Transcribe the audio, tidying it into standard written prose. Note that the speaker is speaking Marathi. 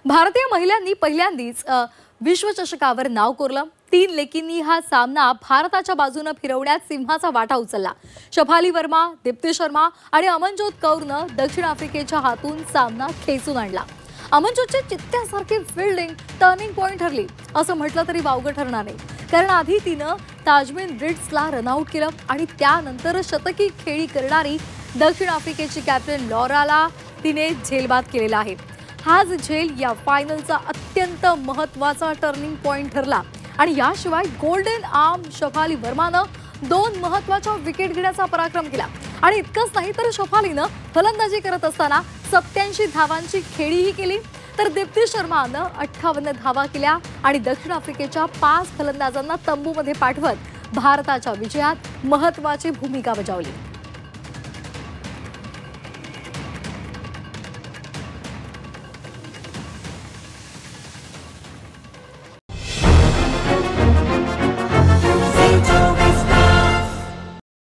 भारतीय महिलांनी पहिल्यांदाच विश्वचषकावर नाव कोरलं। 3 लेकींनी हा सामना भारताच्या बाजूने फिरवण्यात सिंहाचा वाटा उचलला। शफाली वर्मा, दीप्ति शर्मा आणि अमनजोत कौरनं दक्षिण आफ्रिकेच्या हातून सामना खेचून आणला। अमनजोतची चित्त्यासारखी फील्डिंग टर्निंग पॉइंट ठरली असं म्हटलं तरी वावगं ठरणार नाही, कारण आधी तिनं ताजमिन रिट्सला रनआउट केलं आणि त्यानंतर शतकी खेळी करणारी दक्षिण आफ्रिकेची कॅप्टन लॉराला तिने झेलबाद केलेला आहे। हाच झेल या फायनलचा अत्यंत महत्त्वाचा टर्निंग पॉइंट ठरला आणि याशिवाय गोल्डन आर्म शफाली वर्मानं 2 महत्त्वाच्या विकेट घेण्याचा पराक्रम केला आणि इतकंच नाही तर शफालीनं फलंदाजी करत असताना 87 धावांची खेळीही केली, तर दीप्ति शर्मानं 58 धावा केल्या आणि दक्षिण आफ्रिकेच्या 5 फलंदाजांना तंबूमध्ये पाठवत भारताच्या विजयात महत्त्वाची भूमिका बजावली।